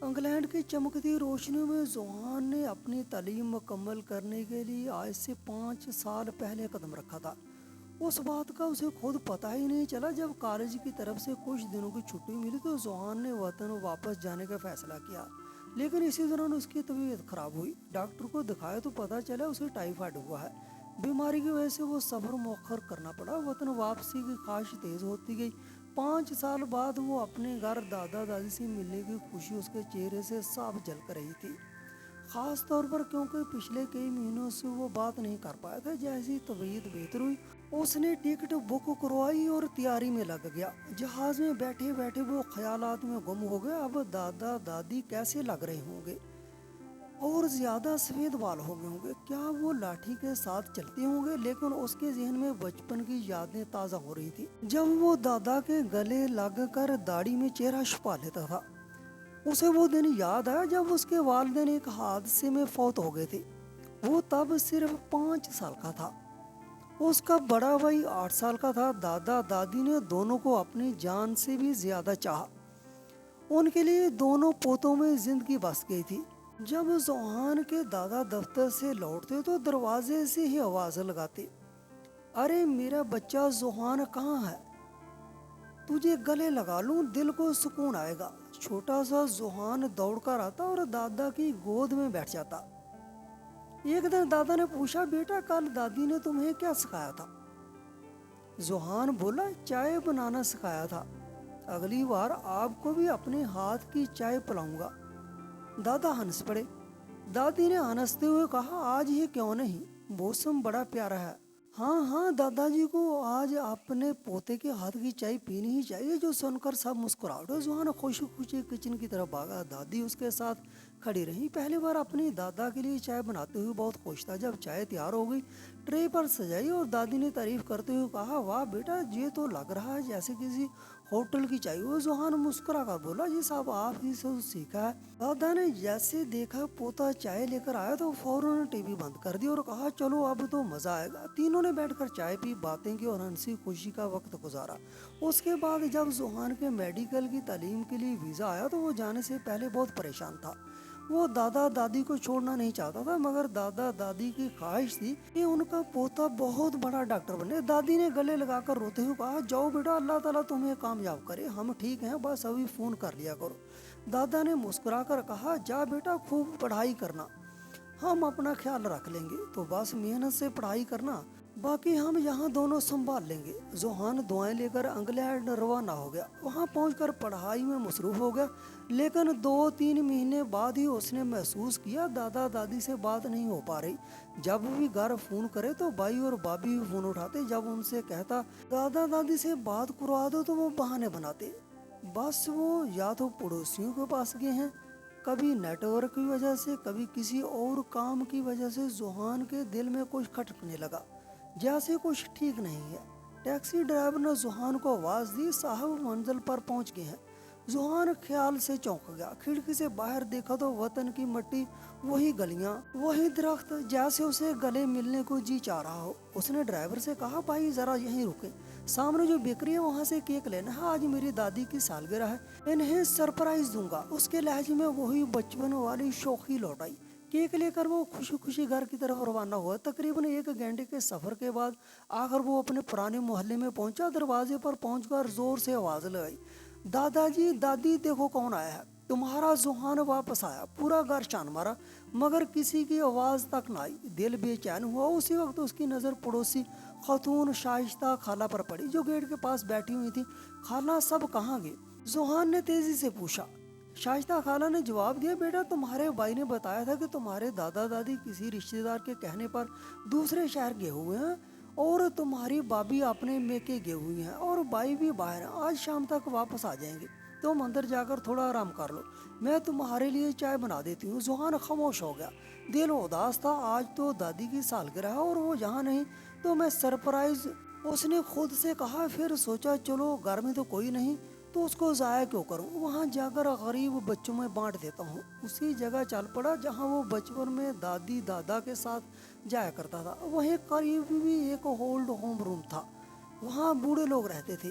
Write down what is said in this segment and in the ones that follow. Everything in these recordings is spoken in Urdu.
انگلینڈ کی چمکتی روشنی میں زوہان نے اپنی تعلیم مکمل کرنے کے لیے آج سے 5 سال پہلے قدم رکھا تھا۔ اس بات کا اسے خود پتہ ہی نہیں چلا۔ جب کالج کی طرف سے کچھ دنوں کی چھٹی ملی تو زوہان نے وطن واپس جانے کا فیصلہ کیا، لیکن اسی دوران اس کی طبیعت خراب ہوئی۔ ڈاکٹر کو دکھایا تو پتہ چلا اسے ٹائیفائڈ ہوا ہے۔ بیماری کی وجہ سے وہ سفر مؤخر کرنا پڑا۔ وطن واپسی کی خواہش تیز ہوتی گئی۔ 5 سال بعد وہ اپنے گھر دادا دادی سے ملنے کی خوشی اس کے چہرے سے صاف جھلک رہی تھی، خاص طور پر کیونکہ پچھلے کئی مہینوں سے وہ بات نہیں کر پایا تھا۔ جیسی طبیعت بہتر ہوئی اس نے ٹکٹ بک کروائی اور تیاری میں لگ گیا۔ جہاز میں بیٹھے بیٹھے وہ خیالات میں گم ہو گیا۔ اب دادا دادی کیسے لگ رہے ہوں گے؟ اور زیادہ سفید بال ہو گئے ہوں گے؟ کیا وہ لاٹھی کے ساتھ چلتے ہوں گے؟ لیکن اس کے ذہن میں بچپن کی یادیں تازہ ہو رہی تھی، جب وہ دادا کے گلے لگ کر داڑھی میں چہرہ چھپا لیتا تھا۔ اسے وہ دن یاد آیا جب اس کے والدین ایک حادثے میں فوت ہو گئے تھے۔ وہ تب صرف 5 سال کا تھا۔ اس کا بڑا بھائی 8 سال کا تھا۔ دادا دادی نے دونوں کو اپنی جان سے بھی زیادہ چاہا۔ ان کے لیے دونوں پوتوں میں زندگی بس گئی تھی۔ جب زوہان کے دادا دفتر سے لوٹتے تو دروازے سے ہی آواز لگاتے، ارے میرا بچہ زوہان کہاں ہے؟ تجھے گلے لگا لوں، دل کو سکون آئے گا۔ چھوٹا سا زوہان دوڑ کر آتا اور دادا کی گود میں بیٹھ جاتا۔ ایک دن دادا نے پوچھا، بیٹا کل دادی نے تمہیں کیا سکھایا تھا؟ زوہان بولا، چائے بنانا سکھایا تھا۔ اگلی بار آپ کو بھی اپنے ہاتھ کی چائے پلاؤں گا۔ دادا ہنس پڑے۔ دادی نے ہنستے ہوئے کہا، آج ہی کیوں نہیں، موسم بڑا پیارا ہے۔ ہاں ہاں، دادا جی کو آج اپنے پوتے کے ہاتھ کی چائے پینی ہی چاہیے۔ جو سن کر سب مسکرا اٹھے۔ زوہان خوشی خوشی کچن کی طرف بھاگا۔ دادی اس کے ساتھ کھڑی رہی۔ پہلی بار اپنی دادا کے لیے چائے بناتے ہوئے بہت خوش تھا۔ جب چائے تیار ہو گئی، ٹرے پر سجائی اور دادی نے تعریف کرتے ہوئے کہا، واہ بیٹا، یہ تو لگ رہا ہے جیسے کسی ہوٹل کی چائے ہو۔ زوہان مسکرا کر بولا، یہ سب آپ ہی سے سیکھا ہے۔ دادا نے جیسے دیکھا پوتا چائے لے کر آیا تو فوراً ٹی وی بند کر دی اور کہا، چلو اب تو مزہ آئے گا۔ تینوں نے بیٹھ کر چائے پی، باتیں کی اور ہنسی خوشی کا وقت گزارا۔ اس کے بعد جب زوہان کے میڈیکل کی تعلیم کے لیے ویزا آیا تو وہ جانے سے پہلے بہت پریشان تھا۔ وہ دادا دادی کو چھوڑنا نہیں چاہتا تھا، مگر دادا دادی کی خواہش تھی کہ ان کا پوتا بہت بڑا ڈاکٹر بنے۔ دادی نے گلے لگا کر روتے ہوئے کہا، جاؤ بیٹا، اللہ تعالیٰ تمہیں کامیاب کرے، ہم ٹھیک ہیں، بس ابھی فون کر لیا کرو۔ دادا نے مسکرا کر کہا، جا بیٹا، خوب پڑھائی کرنا، ہم اپنا خیال رکھ لیں گے، تو بس محنت سے پڑھائی کرنا، باقی ہم یہاں دونوں سنبھال لیں گے۔ زوہان دعائیں لے کر انگلینڈ روانہ ہو گیا۔ وہاں پہنچ کر پڑھائی میں مصروف ہو گیا، لیکن 2-3 مہینے بعد ہی اس نے محسوس کیا دادا دادی سے بات نہیں ہو پا رہی۔ جب بھی گھر فون کرے تو بھائی اور بھابھی فون اٹھاتے۔ جب ان سے کہتا دادا دادی سے بات کروا دو تو وہ بہانے بناتے، بس وہ یا تو پڑوسیوں کے پاس گئے ہیں۔ کبھی نیٹ ورک کی وجہ سے، کبھی کسی اور کام کی وجہ سے زوہان کے دل میں کچھ کھٹکنے لگا، جیسے کچھ ٹھیک نہیں ہے۔ ٹیکسی ڈرائیور نے زوہان کو آواز دی، صاحب منزل پر پہنچ گئے ہیں۔ زوہان خیال سے چونک گیا۔ کھڑکی سے باہر دیکھا تو وطن کی مٹی، وہی گلیاں، وہی درخت، جیسے اسے گلے ملنے کو جی چاہ رہا ہو۔ اس نے ڈرائیور سے کہا، بھائی ذرا یہیں رکیں، سامنے جو بیکری ہے وہاں سے کیک لینا ہے، آج میری دادی کی سالگرہ ہے، انہیں سرپرائز دوں گا۔ اس کے لہجے میں وہی بچپن والی شوخی لوٹ آئی۔ کیک لے کر وہ خوشی خوشی گھر کی طرف روانہ ہوا۔ تقریباً 1 گھنٹے کے سفر کے بعد آخر وہ اپنے پرانے محلے میں پہنچا۔ دروازے پر پہنچ کر زور سے آواز لگائی، دادا جی، دادی، دیکھو کون آیا ہے۔ تمہارا زوہان واپس آیا۔ پورا گھر چھان مارا، مگر کسی کی آواز تک نہ آئی۔ دل بے چین ہوا۔ اسی وقت اس کی نظر پڑوسی خاتون شائستہ خالہ پر پڑی، جو گیٹ کے پاس بیٹھی ہوئی تھی۔ خالہ، سب کہاں گئے؟ زوہان نے تیزی سے پوچھا۔ شائستہ خالہ نے جواب دیا، بیٹا، تمہارے بھائی نے بتایا تھا کہ تمہارے دادا دادی کسی رشتہ دار کے کہنے پر دوسرے شہر گئے ہوئے ہیں، اور تمہاری بھابھی اپنے میکے گئے ہوئی ہیں، اور بھائی بھی باہر ہیں، آج شام تک واپس آ جائیں گے۔ تم اندر جا کر تھوڑا آرام کر لو، میں تمہارے لیے چائے بنا دیتی ہوں۔ زوہان خاموش ہو گیا، دل اداس تھا۔ آج تو دادی کی سالگرہ ہے اور وہ یہاں نہیں، تو میں سرپرائز، اس نے خود سے کہا۔ پھر سوچا، چلو گھر میں تو کوئی نہیں تو اس کو ضائع کیوں کروں، وہاں جا کر غریب بچوں میں بانٹ دیتا ہوں۔ اسی جگہ چل پڑا جہاں وہ بچپن میں دادی دادا کے ساتھ جایا کرتا تھا۔ وہیں قریب بھی ایک اولڈ ہوم روم تھا، وہاں بوڑھے لوگ رہتے تھے۔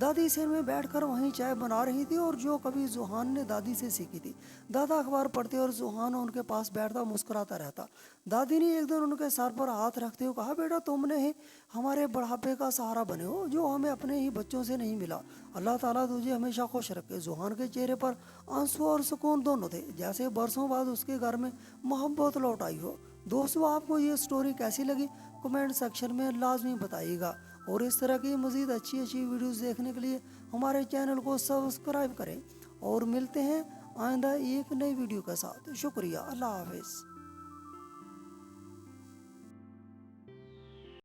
دادی سیر میں بیٹھ کر وہیں چائے بنا رہی تھی اور جو کبھی زوہان نے دادی سے سیکھی تھی۔ دادا اخبار پڑھتے اور زوہان ان کے پاس بیٹھتا مسکراتا رہتا۔ دادی نے ایک دن ان کے سر پر ہاتھ رکھتے ہوئے کہا، بیٹا تم نے ہی ہمارے بڑھاپے کا سہارا بنے ہو جو ہمیں اپنے ہی بچوں سے نہیں ملا۔ اللہ تعالیٰ تجھے ہمیشہ خوش رکھے۔ زوہان کے چہرے پر آنسو اور سکون دونوں تھے، جیسے برسوں بعد اس کے گھر میں محبت لوٹ آئی ہو۔ دوستو، آپ کو یہ سٹوری کیسی لگی کمنٹ سیکشن میں لازمی بتائیے گا، اور اس طرح کی مزید اچھی ویڈیوز دیکھنے کے لیے ہمارے چینل کو سبسکرائب کریں، اور ملتے ہیں آئندہ ایک نئی ویڈیو کے ساتھ۔ شکریہ، اللہ حافظ۔